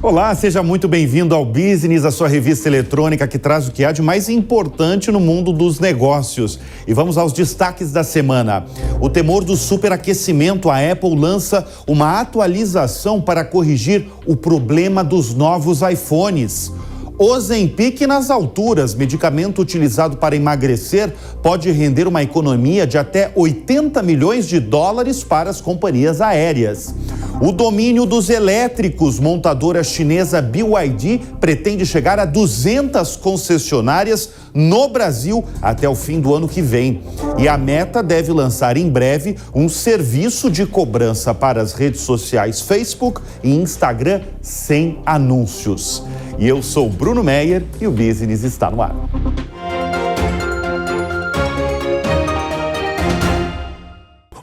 Olá, seja muito bem-vindo ao Business, a sua revista eletrônica que traz o que há de mais importante no mundo dos negócios. E vamos aos destaques da semana. O temor do superaquecimento, a Apple lança uma atualização para corrigir o problema dos novos iPhones. Ozempic nas alturas, medicamento utilizado para emagrecer, pode render uma economia de até 80 milhões de dólares para as companhias aéreas. O domínio dos elétricos, montadora chinesa BYD pretende chegar a 200 concessionárias no Brasil até o fim do ano que vem. E a Meta deve lançar em breve um serviço de cobrança para as redes sociais Facebook e Instagram sem anúncios. E eu sou Bruno Meyer e o Business está no ar.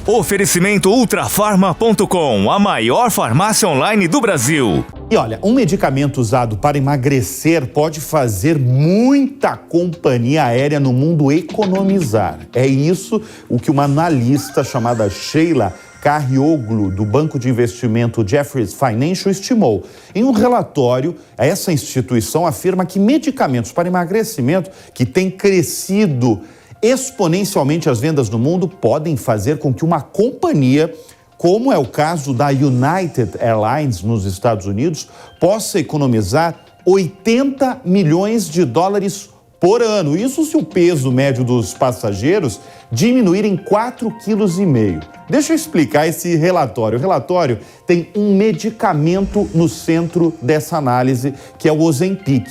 Oferecimento Ultrafarma.com, a maior farmácia online do Brasil. E olha, um medicamento usado para emagrecer pode fazer muita companhia aérea no mundo economizar. É isso o que uma analista chamada Sheila Carrioglu, do banco de investimento Jefferies Financial, estimou. Em um relatório, essa instituição afirma que medicamentos para emagrecimento que têm crescido exponencialmente as vendas no mundo podem fazer com que uma companhia, como é o caso da United Airlines nos Estados Unidos, possa economizar 80 milhões de dólares por ano. Isso se o peso médio dos passageiros diminuir em 4,5 kg. Deixa eu explicar esse relatório. O relatório tem um medicamento no centro dessa análise, que é o Ozempic.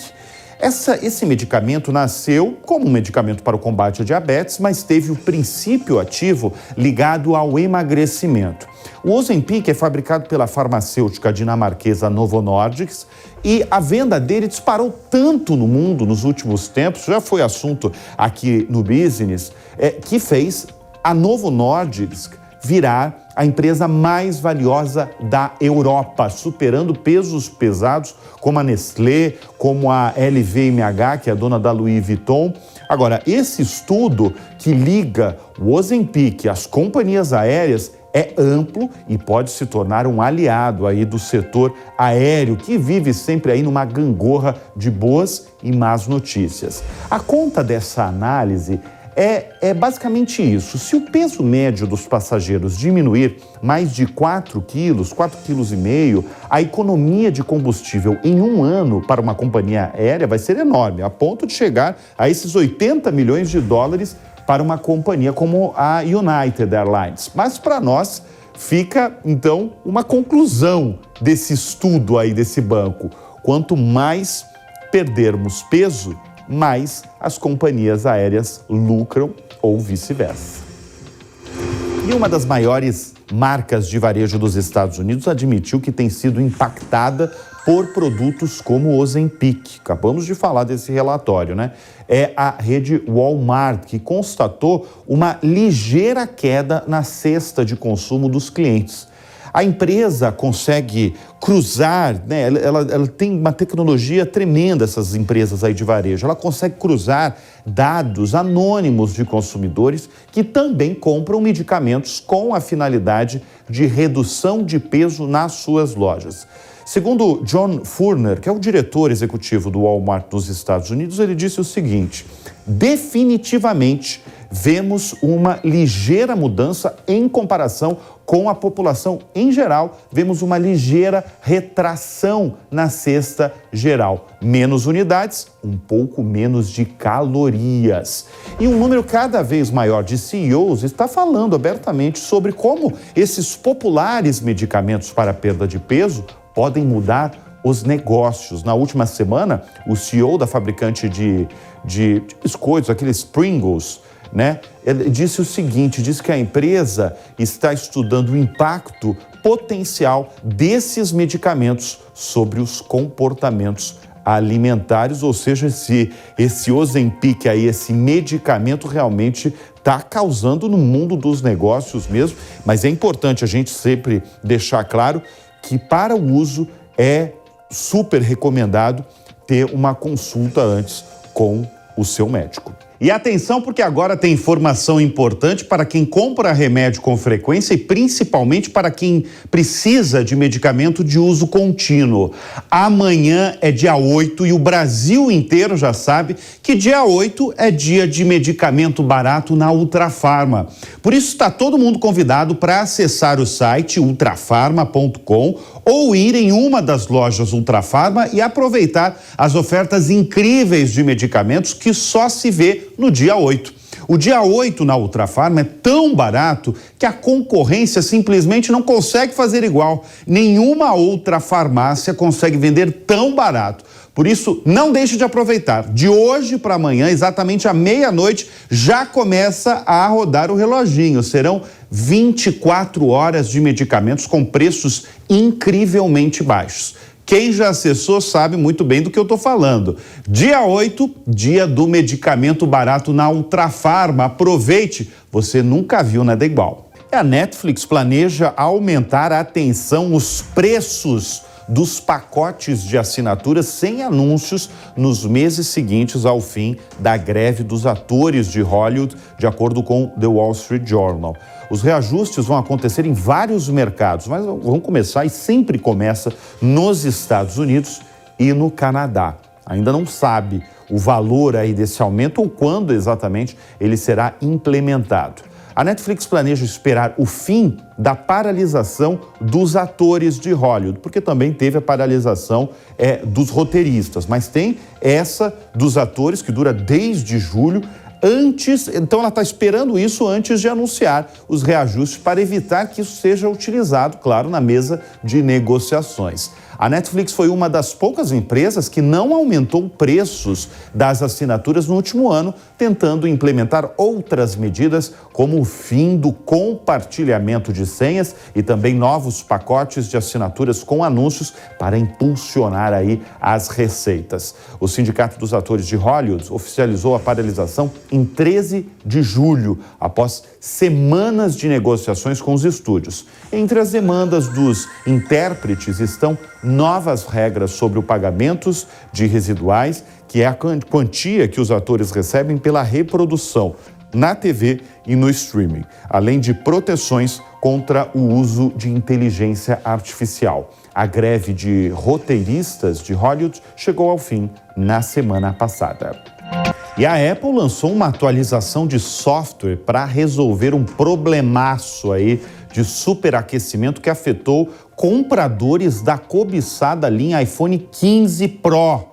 Esse medicamento nasceu como um medicamento para o combate à diabetes, mas teve o princípio ativo ligado ao emagrecimento. O Ozempic é fabricado pela farmacêutica dinamarquesa Novo Nordisk e a venda dele disparou tanto no mundo nos últimos tempos, já foi assunto aqui no Business, que fez a Novo Nordisk virar a empresa mais valiosa da Europa, superando pesos pesados como a Nestlé, como a LVMH, que é a dona da Louis Vuitton. Agora, esse estudo que liga o Ozempic às companhias aéreas é amplo e pode se tornar um aliado aí do setor aéreo, que vive sempre aí numa gangorra de boas e más notícias. A conta dessa análise é basicamente isso. Se o peso médio dos passageiros diminuir mais de 4 quilos, 4,5 kg, a economia de combustível em um ano para uma companhia aérea vai ser enorme, a ponto de chegar a esses 80 milhões de dólares para uma companhia como a United Airlines. Mas para nós fica, então, uma conclusão desse estudo aí desse banco. Quanto mais perdermos peso, mais as companhias aéreas lucram ou vice-versa. E uma das maiores marcas de varejo dos Estados Unidos admitiu que tem sido impactada por produtos como o Ozempic. Acabamos de falar desse relatório, né? É a rede Walmart, que constatou uma ligeira queda na cesta de consumo dos clientes. A empresa consegue cruzar, né? Ela tem uma tecnologia tremenda, essas empresas aí de varejo. Ela consegue cruzar dados anônimos de consumidores que também compram medicamentos com a finalidade de redução de peso nas suas lojas. Segundo John Furner, que é o diretor executivo do Walmart nos Estados Unidos, ele disse o seguinte: definitivamente vemos uma ligeira mudança em comparação com a população em geral, vemos uma ligeira retração na cesta geral. Menos unidades, um pouco menos de calorias. E um número cada vez maior de CEOs está falando abertamente sobre como esses populares medicamentos para perda de peso podem mudar os negócios. Na última semana, o CEO da fabricante de biscoitos, aqueles Pringles, né? Ele disse o seguinte, disse que a empresa está estudando o impacto potencial desses medicamentos sobre os comportamentos alimentares, ou seja, se esse Ozempic aí, esse medicamento realmente está causando no mundo dos negócios mesmo, mas é importante a gente sempre deixar claro que para o uso é super recomendado ter uma consulta antes com o seu médico. E atenção, porque agora tem informação importante para quem compra remédio com frequência e principalmente para quem precisa de medicamento de uso contínuo. Amanhã é dia 8 e o Brasil inteiro já sabe que dia 8 é dia de medicamento barato na Ultrafarma. Por isso está todo mundo convidado para acessar o site ultrafarma.com ou ir em uma das lojas Ultrafarma e aproveitar as ofertas incríveis de medicamentos que só se vê no dia 8. O dia 8 na Ultrafarma é tão barato que a concorrência simplesmente não consegue fazer igual. Nenhuma outra farmácia consegue vender tão barato. Por isso, não deixe de aproveitar. De hoje para amanhã, exatamente à meia-noite, já começa a rodar o reloginho. Serão 24 horas de medicamentos com preços incrivelmente baixos. Quem já acessou sabe muito bem do que eu estou falando. Dia 8, dia do medicamento barato na Ultrafarma. Aproveite, você nunca viu nada igual. A Netflix planeja aumentar, atenção, os preços dos pacotes de assinaturas sem anúncios nos meses seguintes ao fim da greve dos atores de Hollywood, de acordo com The Wall Street Journal. Os reajustes vão acontecer em vários mercados, mas vão começar e sempre começa nos Estados Unidos e no Canadá. Ainda não sabe o valor aí desse aumento ou quando exatamente ele será implementado. A Netflix planeja esperar o fim da paralisação dos atores de Hollywood, porque também teve a paralisação dos roteiristas, mas tem essa dos atores que dura desde julho. Então ela está esperando isso antes de anunciar os reajustes para evitar que isso seja utilizado, claro, na mesa de negociações. A Netflix foi uma das poucas empresas que não aumentou preços das assinaturas no último ano, tentando implementar outras medidas, como o fim do compartilhamento de senhas e também novos pacotes de assinaturas com anúncios para impulsionar aí as receitas. O Sindicato dos Atores de Hollywood oficializou a paralisação em 13 de julho, após semanas de negociações com os estúdios. Entre as demandas dos intérpretes estão novas regras sobre o pagamento de residuais, que é a quantia que os atores recebem pela reprodução na TV e no streaming, além de proteções contra o uso de inteligência artificial. A greve de roteiristas de Hollywood chegou ao fim na semana passada. E a Apple lançou uma atualização de software para resolver um problemaço aí de superaquecimento que afetou compradores da cobiçada linha iPhone 15 Pro,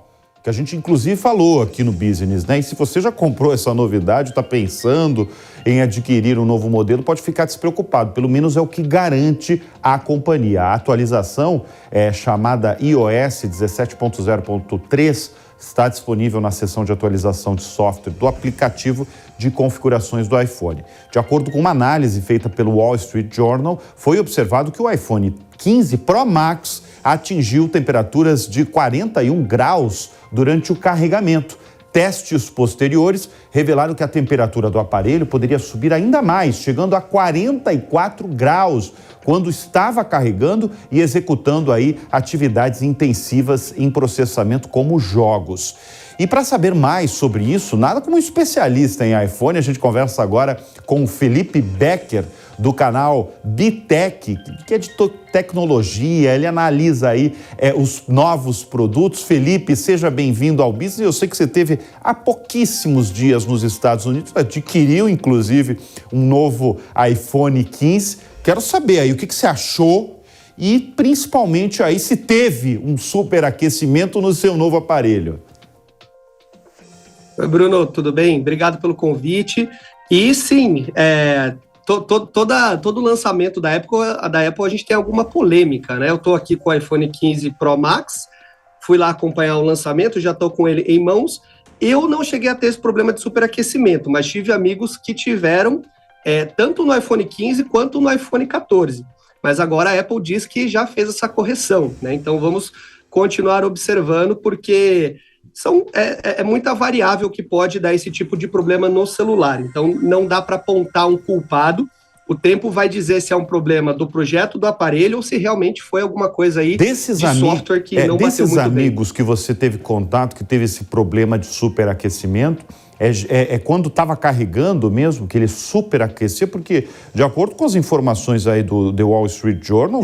que a gente inclusive falou aqui no Business, né? E se você já comprou essa novidade, está pensando em adquirir um novo modelo, pode ficar despreocupado, pelo menos é o que garante a companhia. A atualização é chamada iOS 17.0.3, está disponível na seção de atualização de software do aplicativo de configurações do iPhone. De acordo com uma análise feita pelo Wall Street Journal, foi observado que o iPhone 15 Pro Max atingiu temperaturas de 41 graus durante o carregamento. Testes posteriores revelaram que a temperatura do aparelho poderia subir ainda mais, chegando a 44 graus, quando estava carregando e executando aí atividades intensivas em processamento como jogos. E para saber mais sobre isso, nada como um especialista em iPhone, a gente conversa agora com o Felipe Becker, do canal Bitec, que é de tecnologia, ele analisa aí os novos produtos. Felipe, seja bem-vindo ao Business. Eu sei que você teve há pouquíssimos dias nos Estados Unidos, adquiriu inclusive um novo iPhone 15. Quero saber aí o que você achou e principalmente aí se teve um superaquecimento no seu novo aparelho. Oi, Bruno, tudo bem? Obrigado pelo convite. E sim, todo lançamento da Apple a gente tem alguma polêmica, né? Eu estou aqui com o iPhone 15 Pro Max, fui lá acompanhar o lançamento, já estou com ele em mãos. Eu não cheguei a ter esse problema de superaquecimento, mas tive amigos que tiveram tanto no iPhone 15 quanto no iPhone 14. Mas agora a Apple diz que já fez essa correção, né? Então vamos continuar observando, porque é muita variável que pode dar esse tipo de problema no celular. Então não dá para apontar um culpado. O tempo vai dizer se é um problema do projeto do aparelho ou se realmente foi alguma coisa aí de software que não bateu muito bem. Desses amigos que você teve contato, que teve esse problema de superaquecimento, É quando estava carregando mesmo, que ele superaquecia, porque, de acordo com as informações aí do The Wall Street Journal,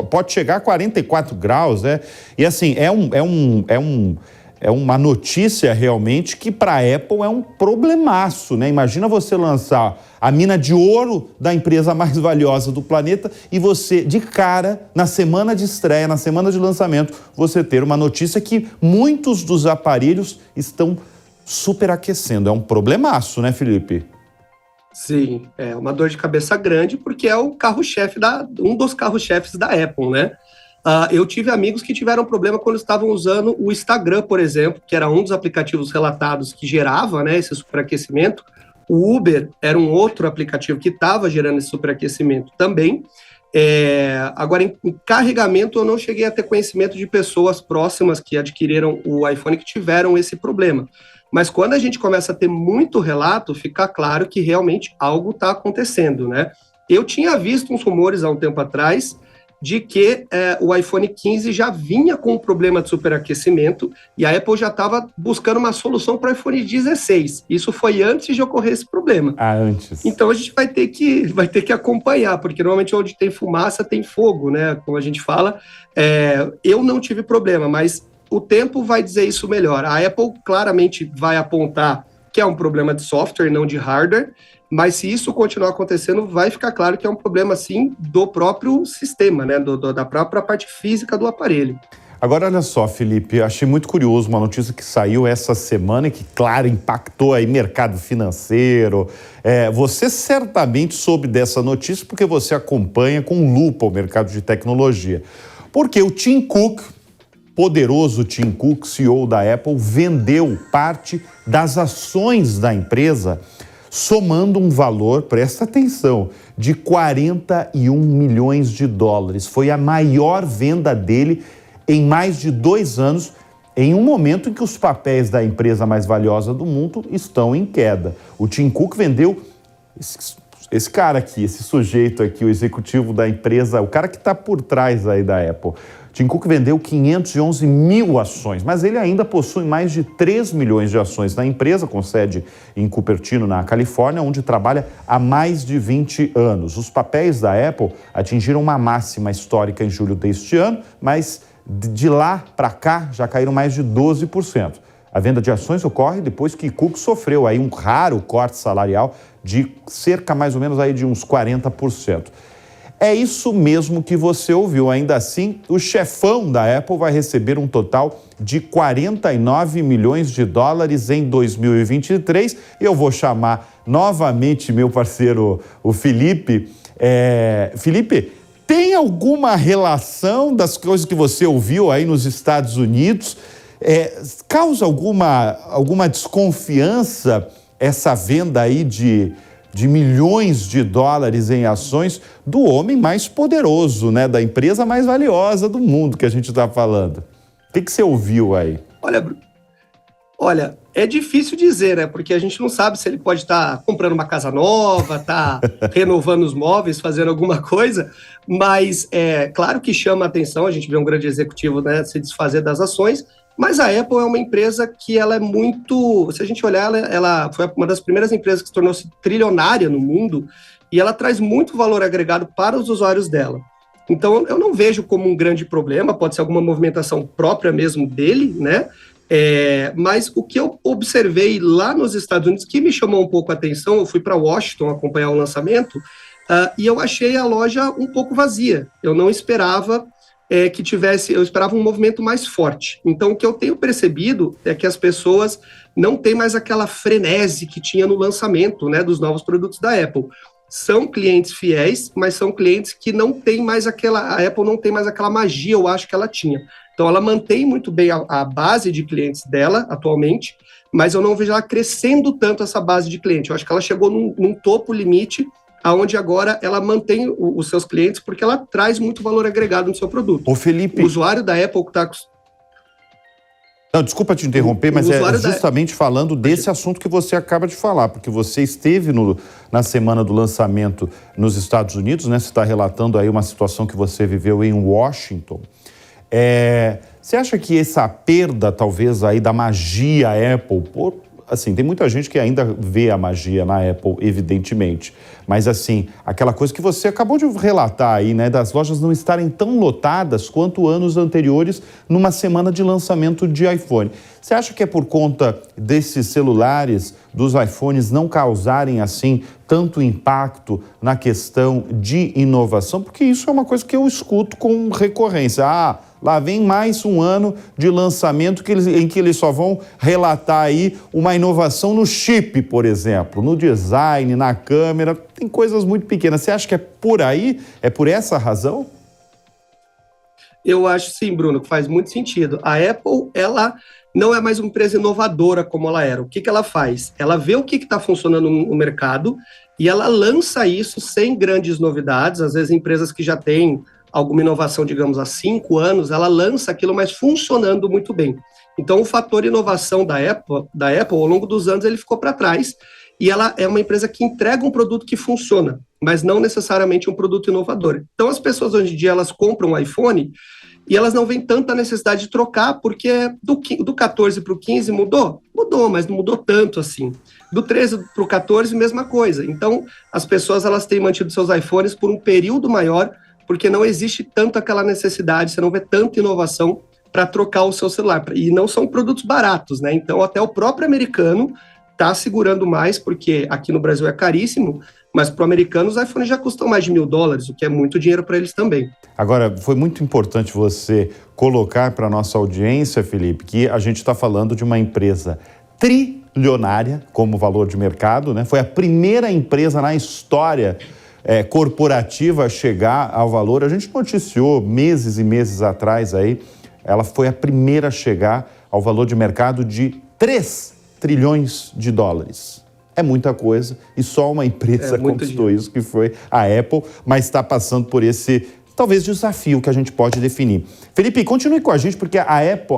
pode chegar a 44 graus, né? E assim, é uma notícia realmente que para a Apple é um problemaço, né? Imagina você lançar a mina de ouro da empresa mais valiosa do planeta e você, de cara, na semana de estreia, na semana de lançamento, você ter uma notícia que muitos dos aparelhos estão superaquecendo. É um problemaço, né, Felipe? Sim, é uma dor de cabeça grande, porque é o carro-chefe um dos carros-chefes da Apple, né? Eu tive amigos que tiveram problema quando estavam usando o Instagram, por exemplo, que era um dos aplicativos relatados que gerava, né, esse superaquecimento. O Uber era um outro aplicativo que estava gerando esse superaquecimento também. Agora, em carregamento, eu não cheguei a ter conhecimento de pessoas próximas que adquiriram o iPhone que tiveram esse problema. Mas quando a gente começa a ter muito relato, fica claro que realmente algo está acontecendo, né? Eu tinha visto uns rumores há um tempo atrás de que o iPhone 15 já vinha com um problema de superaquecimento e a Apple já estava buscando uma solução para o iPhone 16. Isso foi antes de ocorrer esse problema. Antes. Então a gente vai ter que acompanhar, porque normalmente onde tem fumaça tem fogo, né? Como a gente fala. Eu não tive problema, mas o tempo vai dizer isso melhor. A Apple claramente vai apontar que é um problema de software, não de hardware, mas se isso continuar acontecendo, vai ficar claro que é um problema, sim, do próprio sistema, né? Da própria parte física do aparelho. Agora, olha só, Felipe, achei muito curioso uma notícia que saiu essa semana e que, claro, impactou aí mercado financeiro. Você certamente soube dessa notícia porque você acompanha com lupa o mercado de tecnologia. Porque o Tim Cook, poderoso Tim Cook, CEO da Apple, vendeu parte das ações da empresa, somando um valor, presta atenção, de 41 milhões de dólares. Foi a maior venda dele em mais de 2 anos, em um momento em que os papéis da empresa mais valiosa do mundo estão em queda. O Tim Cook vendeu esse cara aqui, esse sujeito aqui, o executivo da empresa, o cara que está por trás aí da Apple. Tim Cook vendeu 511 mil ações, mas ele ainda possui mais de 3 milhões de ações na empresa, com sede em Cupertino, na Califórnia, onde trabalha há mais de 20 anos. Os papéis da Apple atingiram uma máxima histórica em julho deste ano, mas de lá para cá já caíram mais de 12%. A venda de ações ocorre depois que Cook sofreu aí um raro corte salarial de cerca mais ou menos aí de uns 40%. É isso mesmo que você ouviu. Ainda assim, o chefão da Apple vai receber um total de 49 milhões de dólares em 2023. Eu vou chamar novamente meu parceiro, o Felipe. Felipe, tem alguma relação das coisas que você ouviu aí nos Estados Unidos? Causa alguma desconfiança essa venda aí de milhões de dólares em ações do homem mais poderoso, né? Da empresa mais valiosa do mundo que a gente está falando. O que você ouviu aí? Olha, é difícil dizer, né? Porque a gente não sabe se ele pode estar comprando uma casa nova, tá renovando os móveis, fazendo alguma coisa, mas é claro que chama a atenção, a gente vê um grande executivo, né, se desfazer das ações, mas a Apple é uma empresa que ela é muito... Se a gente olhar, ela foi uma das primeiras empresas que se tornou-se trilionária no mundo e ela traz muito valor agregado para os usuários dela. Então, eu não vejo como um grande problema, pode ser alguma movimentação própria mesmo dele, né? Mas o que eu observei lá nos Estados Unidos, que me chamou um pouco a atenção, eu fui para Washington acompanhar o lançamento e eu achei a loja um pouco vazia. Eu não esperava... eu esperava um movimento mais forte. Então, o que eu tenho percebido é que as pessoas não têm mais aquela frenesi que tinha no lançamento, né, dos novos produtos da Apple. São clientes fiéis, mas são clientes que não têm mais a Apple não tem mais aquela magia, eu acho, que ela tinha. Então, ela mantém muito bem a base de clientes dela, atualmente, mas eu não vejo ela crescendo tanto, essa base de cliente. Eu acho que ela chegou num topo limite, aonde agora ela mantém os seus clientes porque ela traz muito valor agregado no seu produto. Ô Felipe... O usuário da Apple que está... Não, desculpa te interromper, mas é justamente falando desse assunto que você acaba de falar, porque você esteve na semana do lançamento nos Estados Unidos, né? Você está relatando aí uma situação que você viveu em Washington. Você acha que essa perda, talvez, aí da magia Apple, por assim, tem muita gente que ainda vê a magia na Apple, evidentemente. Mas, assim, aquela coisa que você acabou de relatar aí, né, das lojas não estarem tão lotadas quanto anos anteriores numa semana de lançamento de iPhone. Você acha que é por conta desses celulares, dos iPhones, não causarem, assim, tanto impacto na questão de inovação? Porque isso é uma coisa que eu escuto com recorrência. Lá vem mais um ano de lançamento em que eles só vão relatar aí uma inovação no chip, por exemplo, no design, na câmera, tem coisas muito pequenas. Você acha que é por aí? É por essa razão? Eu acho sim, Bruno, que faz muito sentido. A Apple, ela não é mais uma empresa inovadora como ela era. O que ela faz? Ela vê o que está funcionando no mercado e ela lança isso sem grandes novidades. Às vezes, empresas que já têm alguma inovação, digamos, há 5 anos, ela lança aquilo, mas funcionando muito bem. Então, o fator inovação da Apple, ao longo dos anos, ele ficou para trás, e ela é uma empresa que entrega um produto que funciona, mas não necessariamente um produto inovador. Então, as pessoas, hoje em dia, elas compram um iPhone, e elas não veem tanta necessidade de trocar, porque do 14 para o 15 mudou? Mudou, mas não mudou tanto assim. Do 13 para o 14, mesma coisa. Então, as pessoas elas têm mantido seus iPhones por um período maior, porque não existe tanto aquela necessidade, você não vê tanta inovação para trocar o seu celular. E não são produtos baratos, né? Então, até o próprio americano está segurando mais, porque aqui no Brasil é caríssimo, mas para o americano os iPhones já custam mais de $1.000, o que é muito dinheiro para eles também. Agora, foi muito importante você colocar para a nossa audiência, Felipe, que a gente está falando de uma empresa trilionária como valor de mercado, né? Foi a primeira empresa na história corporativa a chegar ao valor. A gente noticiou meses e meses atrás aí, ela foi a primeira a chegar ao valor de mercado de 3 trilhões de dólares. É muita coisa e só uma empresa conquistou isso, que foi a Apple, mas está passando por esse, talvez, desafio que a gente pode definir. Felipe, continue com a gente, porque a Apple,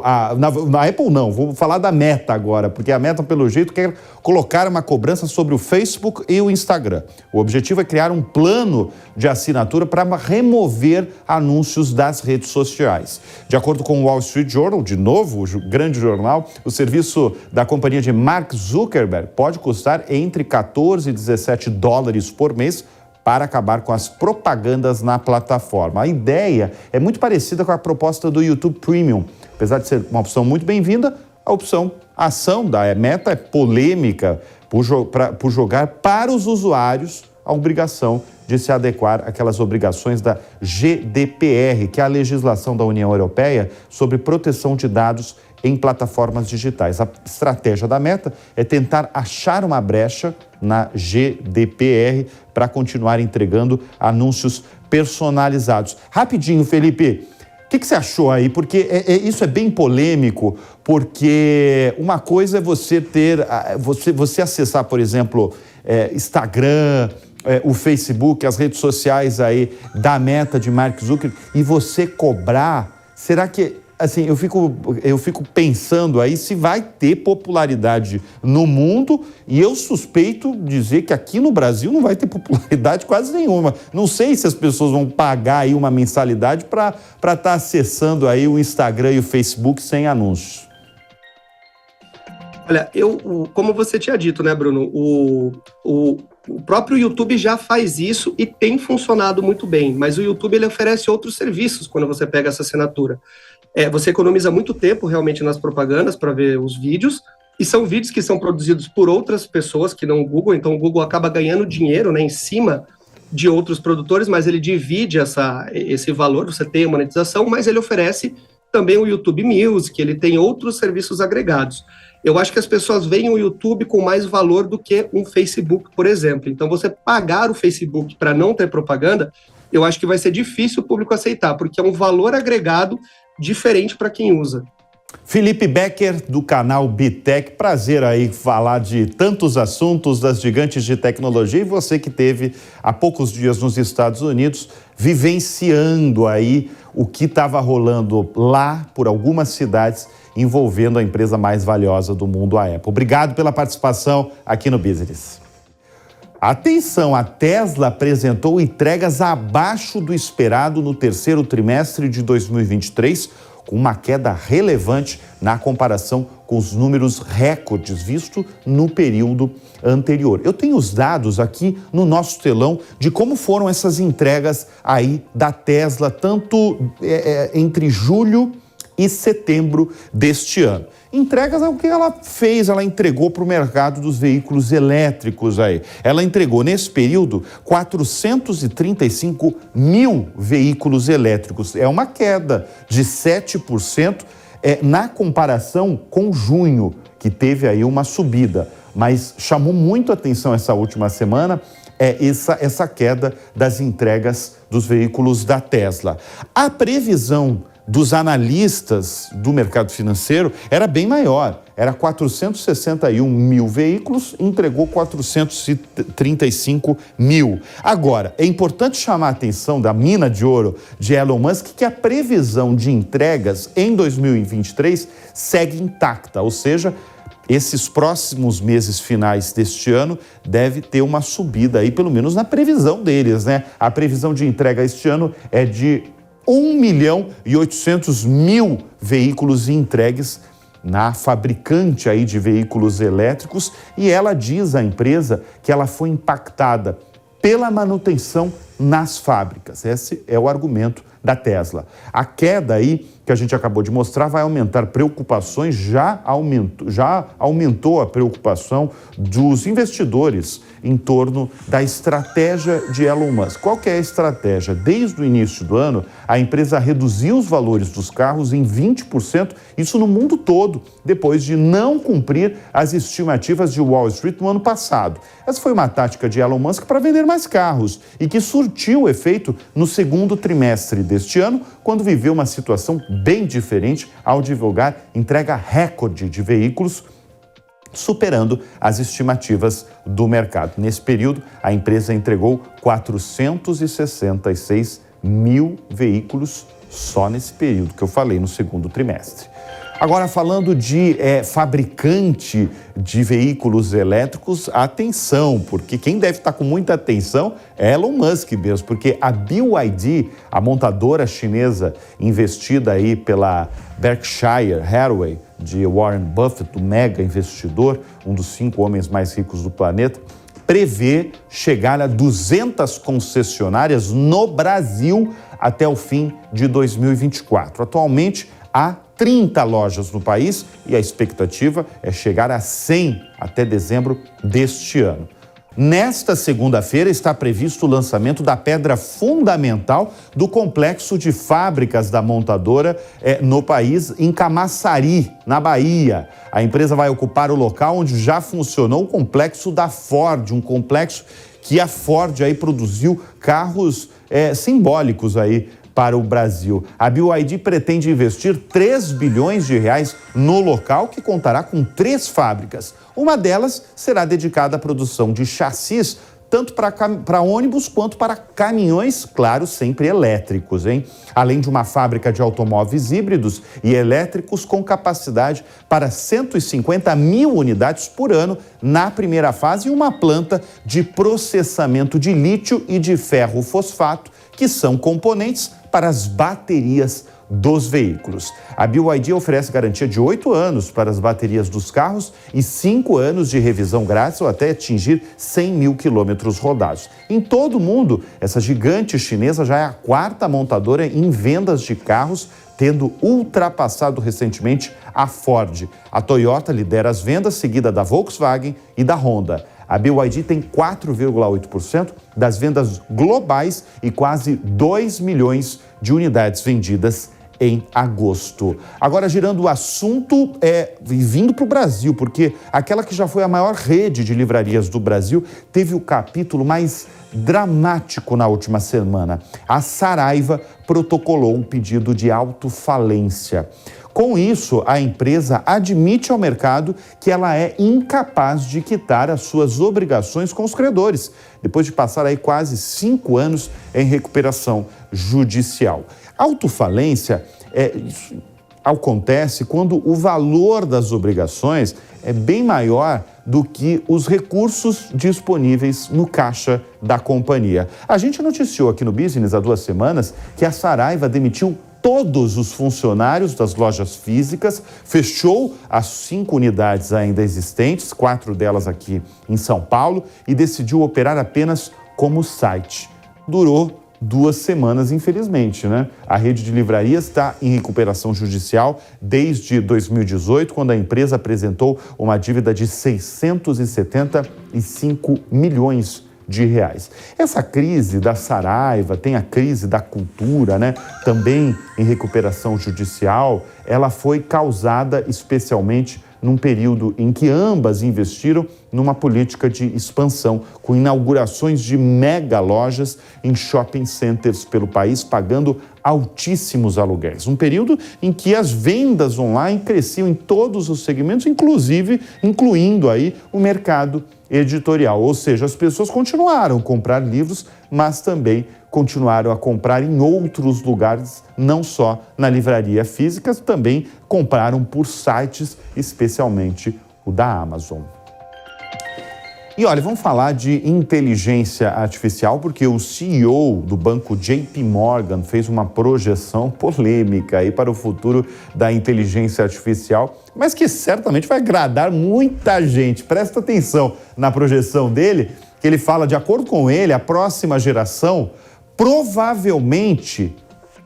na Apple não, vou falar da Meta agora, porque a Meta, pelo jeito, quer colocar uma cobrança sobre o Facebook e o Instagram. O objetivo é criar um plano de assinatura para remover anúncios das redes sociais. De acordo com o Wall Street Journal, de novo, o grande jornal, o serviço da companhia de Mark Zuckerberg pode custar entre 14 e 17 dólares por mês, para acabar com as propagandas na plataforma. A ideia é muito parecida com a proposta do YouTube Premium. Apesar de ser uma opção muito bem-vinda, a ação da Meta é polêmica por jogar para os usuários a obrigação de se adequar àquelas obrigações da GDPR, que é a legislação da União Europeia sobre proteção de dados em plataformas digitais. A estratégia da Meta é tentar achar uma brecha na GDPR para continuar entregando anúncios personalizados. Rapidinho, Felipe, o que você achou aí? Porque isso é bem polêmico, porque uma coisa é você acessar, por exemplo, Instagram, o Facebook, as redes sociais aí da Meta de Mark Zuckerberg, e você cobrar. Será que, assim, eu fico pensando aí se vai ter popularidade no mundo, e eu suspeito dizer que aqui no Brasil não vai ter popularidade quase nenhuma. Não sei se as pessoas vão pagar aí uma mensalidade para estar acessando aí o Instagram e o Facebook sem anúncios. Olha, como você tinha dito, né, Bruno, o próprio YouTube já faz isso e tem funcionado muito bem, mas o YouTube ele oferece outros serviços quando você pega essa assinatura. Você economiza muito tempo realmente nas propagandas para ver os vídeos, e são vídeos que são produzidos por outras pessoas que não o Google, então o Google acaba ganhando dinheiro, né, em cima de outros produtores, mas ele divide esse valor, você tem a monetização, mas ele oferece também o YouTube Music, ele tem outros serviços agregados. Eu acho que as pessoas veem o YouTube com mais valor do que um Facebook, por exemplo. Então, você pagar o Facebook para não ter propaganda, eu acho que vai ser difícil o público aceitar, porque é um valor agregado diferente para quem usa. Felipe Becker, do canal Bitec, prazer aí falar de tantos assuntos das gigantes de tecnologia, e você que teve há poucos dias nos Estados Unidos, vivenciando aí o que estava rolando lá por algumas cidades, envolvendo a empresa mais valiosa do mundo, a Apple. Obrigado pela participação aqui no Business. Atenção, a Tesla apresentou entregas abaixo do esperado no terceiro trimestre de 2023, com uma queda relevante na comparação com os números recordes vistos no período anterior. Eu tenho os dados aqui no nosso telão de como foram essas entregas aí da Tesla, tanto entre julho e setembro deste ano. Entregas é o que ela fez, ela entregou para o mercado dos veículos elétricos aí. Ela entregou nesse período 435 mil veículos elétricos. É uma queda de 7% na comparação com junho, que teve aí uma subida. Mas chamou muito a atenção essa última semana essa queda das entregas dos veículos da Tesla. A previsão dos analistas do mercado financeiro era bem maior, era 461 mil veículos, entregou 435 mil. Agora, é importante chamar a atenção da mina de ouro de Elon Musk que a previsão de entregas em 2023 segue intacta, ou seja, esses próximos meses finais deste ano deve ter uma subida aí, pelo menos na previsão deles, né? A previsão de entrega este ano é de 1.800.000 veículos entregues na fabricante aí de veículos elétricos, e ela diz, a empresa, que ela foi impactada pela manutenção nas fábricas. Esse é o argumento da Tesla. A queda aí que a gente acabou de mostrar vai aumentar preocupações, já aumentou a preocupação dos investidores em torno da estratégia de Elon Musk. Qual que é a estratégia? Desde o início do ano, a empresa reduziu os valores dos carros em 20%, isso no mundo todo, depois de não cumprir as estimativas de Wall Street no ano passado. Essa foi uma tática de Elon Musk para vender mais carros e que surtiu efeito no segundo trimestre deste ano, quando viveu uma situação bem diferente ao divulgar entrega recorde de veículos, superando as estimativas do mercado. Nesse período, a empresa entregou 466 mil veículos só nesse período que eu falei, no segundo trimestre. Agora, falando de fabricante de veículos elétricos, atenção, porque quem deve estar com muita atenção é Elon Musk mesmo, porque a BYD, a montadora chinesa investida aí pela Berkshire Hathaway, de Warren Buffett, o mega investidor, um dos 5 homens mais ricos do planeta, prevê chegar a 200 concessionárias no Brasil até o fim de 2024. Atualmente, há 30 lojas no país e a expectativa é chegar a 100 até dezembro deste ano. Nesta segunda-feira está previsto o lançamento da pedra fundamental do complexo de fábricas da montadora no país, em Camaçari, na Bahia. A empresa vai ocupar o local onde já funcionou o complexo da Ford, um complexo que a Ford aí produziu carros simbólicos aí para o Brasil. A BYD pretende investir 3 bilhões de reais no local, que contará com 3 fábricas. Uma delas será dedicada à produção de chassis, tanto para ônibus quanto para caminhões, claro, sempre elétricos, hein? Além de uma fábrica de automóveis híbridos e elétricos com capacidade para 150 mil unidades por ano na primeira fase, e uma planta de processamento de lítio e de ferro fosfato, que são componentes para as baterias dos veículos. A BYD oferece garantia de 8 anos para as baterias dos carros e 5 anos de revisão grátis ou até atingir 100 mil quilômetros rodados. Em todo o mundo, essa gigante chinesa já é a 4ª montadora em vendas de carros, tendo ultrapassado recentemente a Ford. A Toyota lidera as vendas, seguida da Volkswagen e da Honda. A BYD tem 4,8% das vendas globais e quase 2 milhões de unidades vendidas em agosto. Agora, girando o assunto, vindo para o Brasil, porque aquela que já foi a maior rede de livrarias do Brasil teve o capítulo mais dramático na última semana. A Saraiva protocolou um pedido de autofalência. Com isso, a empresa admite ao mercado que ela é incapaz de quitar as suas obrigações com os credores, depois de passar aí quase 5 anos em recuperação judicial. Autofalência acontece quando o valor das obrigações é bem maior do que os recursos disponíveis no caixa da companhia. A gente noticiou aqui no Business há 2 semanas que a Saraiva demitiu todos os funcionários das lojas físicas, fechou as 5 unidades ainda existentes, 4 delas aqui em São Paulo, e decidiu operar apenas como site. Durou 2 semanas, infelizmente, né? A rede de livrarias está em recuperação judicial desde 2018, quando a empresa apresentou uma dívida de 675 milhões de reais. Essa crise da Saraiva, tem a crise da cultura, né? Também em recuperação judicial, ela foi causada especialmente num período em que ambas investiram numa política de expansão, com inaugurações de mega lojas em shopping centers pelo país, pagando altíssimos aluguéis. Um período em que as vendas online cresciam em todos os segmentos, incluindo aí o mercado editorial. Ou seja, as pessoas continuaram a comprar livros, mas também continuaram a comprar em outros lugares, não só na livraria física, também compraram por sites, especialmente o da Amazon. E olha, vamos falar de inteligência artificial, porque o CEO do banco JP Morgan fez uma projeção polêmica aí para o futuro da inteligência artificial, mas que certamente vai agradar muita gente. Presta atenção na projeção dele, que ele fala, de acordo com ele, a próxima geração provavelmente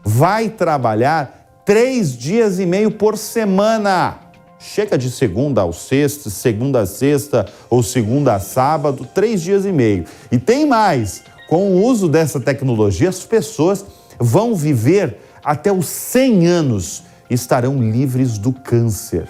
vai trabalhar 3 dias e meio por semana. Chega de segunda a sexta ou segunda a sábado, 3 dias e meio. E tem mais, com o uso dessa tecnologia, as pessoas vão viver até os 100 anos e estarão livres do câncer.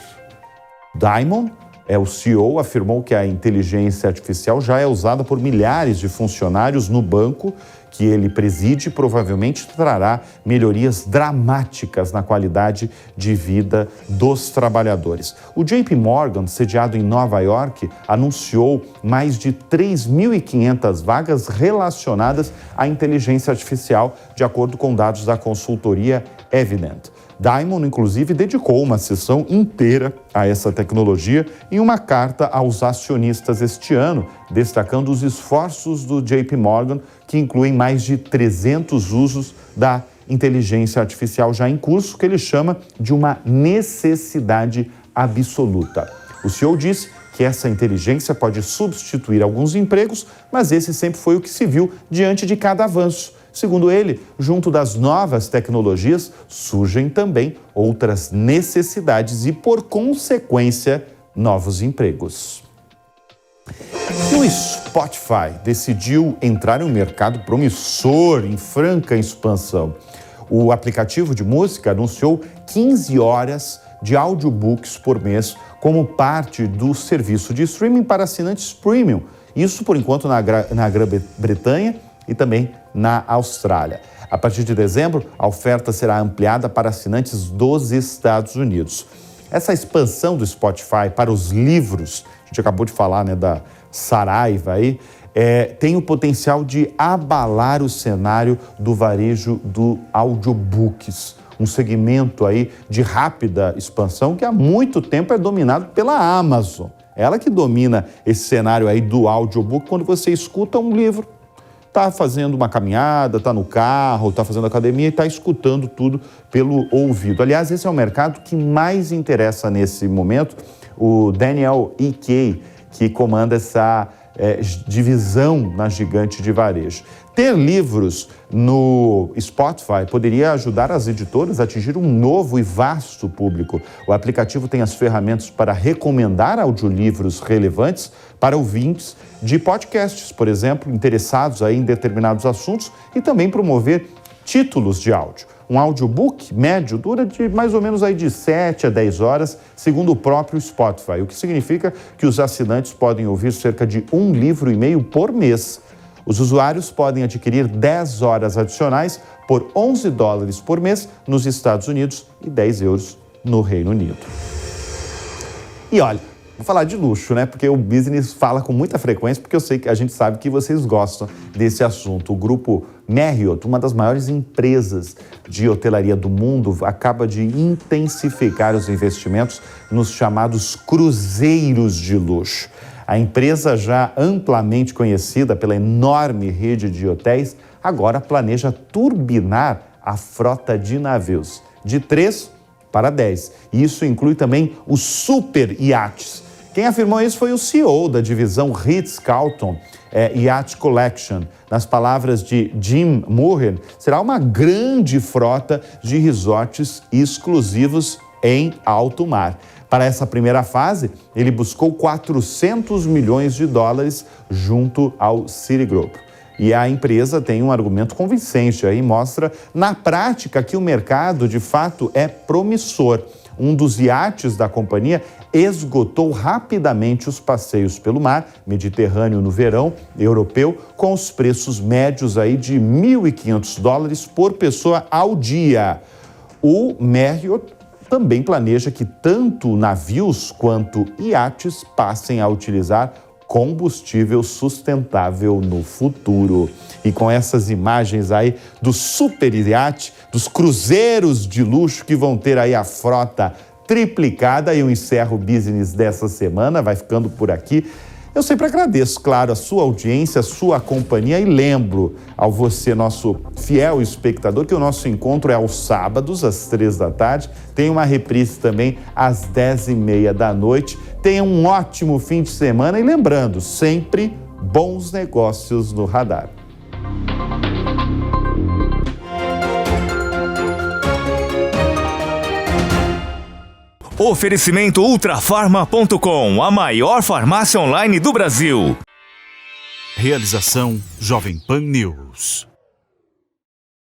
Diamond, o CEO, afirmou que a inteligência artificial já é usada por milhares de funcionários no banco que ele preside e provavelmente trará melhorias dramáticas na qualidade de vida dos trabalhadores. O JP Morgan, sediado em Nova York, anunciou mais de 3.500 vagas relacionadas à inteligência artificial, de acordo com dados da consultoria Evident. Diamond, inclusive, dedicou uma sessão inteira a essa tecnologia em uma carta aos acionistas este ano, destacando os esforços do JP Morgan, que incluem mais de 300 usos da inteligência artificial já em curso, que ele chama de uma necessidade absoluta. O CEO disse que essa inteligência pode substituir alguns empregos, mas esse sempre foi o que se viu diante de cada avanço. Segundo ele, junto das novas tecnologias, surgem também outras necessidades e, por consequência, novos empregos. E o Spotify decidiu entrar em um mercado promissor, em franca expansão. O aplicativo de música anunciou 15 horas de audiobooks por mês como parte do serviço de streaming para assinantes premium. Isso, por enquanto, na Grã-Bretanha e também na Austrália. A partir de dezembro, a oferta será ampliada para assinantes dos Estados Unidos. Essa expansão do Spotify para os livros, a gente acabou de falar, né, da Saraiva aí, tem o potencial de abalar o cenário do varejo do audiobooks, um segmento aí de rápida expansão que há muito tempo é dominado pela Amazon. Ela que domina esse cenário aí do audiobook quando você escuta um livro. Está fazendo uma caminhada, está no carro, está fazendo academia e está escutando tudo pelo ouvido. Aliás, esse é o mercado que mais interessa nesse momento. O Daniel Ek, que comanda essa divisão na gigante de varejo. Ter livros no Spotify poderia ajudar as editoras a atingir um novo e vasto público. O aplicativo tem as ferramentas para recomendar audiolivros relevantes para ouvintes de podcasts, por exemplo, interessados aí em determinados assuntos, e também promover títulos de áudio. Um audiobook médio dura de mais ou menos aí de 7 a 10 horas, segundo o próprio Spotify, o que significa que os assinantes podem ouvir cerca de 1,5 livro por mês. Os usuários podem adquirir 10 horas adicionais por $11 por mês nos Estados Unidos e 10 euros no Reino Unido. E olha, vou falar de luxo, né? Porque o business fala com muita frequência, porque eu sei que a gente sabe que vocês gostam desse assunto. O grupo Marriott, uma das maiores empresas de hotelaria do mundo, acaba de intensificar os investimentos nos chamados cruzeiros de luxo. A empresa, já amplamente conhecida pela enorme rede de hotéis, agora planeja turbinar a frota de navios, de 3 para 10. Isso inclui também os super iates. Quem afirmou isso foi o CEO da divisão Ritz-Carlton Yacht Collection. Nas palavras de Jim Murren, será uma grande frota de resorts exclusivos em alto mar. Para essa primeira fase, ele buscou 400 milhões de dólares junto ao Citigroup. E a empresa tem um argumento convincente aí, mostra na prática que o mercado de fato é promissor. Um dos iates da companhia esgotou rapidamente os passeios pelo mar Mediterrâneo no verão europeu, com os preços médios aí de $1.500 por pessoa ao dia. O Marriott também planeja que tanto navios quanto iates passem a utilizar combustível sustentável no futuro. E com essas imagens aí do super iate, dos cruzeiros de luxo que vão ter aí a frota triplicada, eu encerro o business dessa semana, vai ficando por aqui. Eu sempre agradeço, claro, a sua audiência, a sua companhia e lembro ao você, nosso fiel espectador, que o nosso encontro é aos sábados, às 3 da tarde. Tem uma reprise também às 10h30 da noite. Tenha um ótimo fim de semana e lembrando, sempre bons negócios no radar. Oferecimento Ultrafarma.com, a maior farmácia online do Brasil. Realização Jovem Pan News.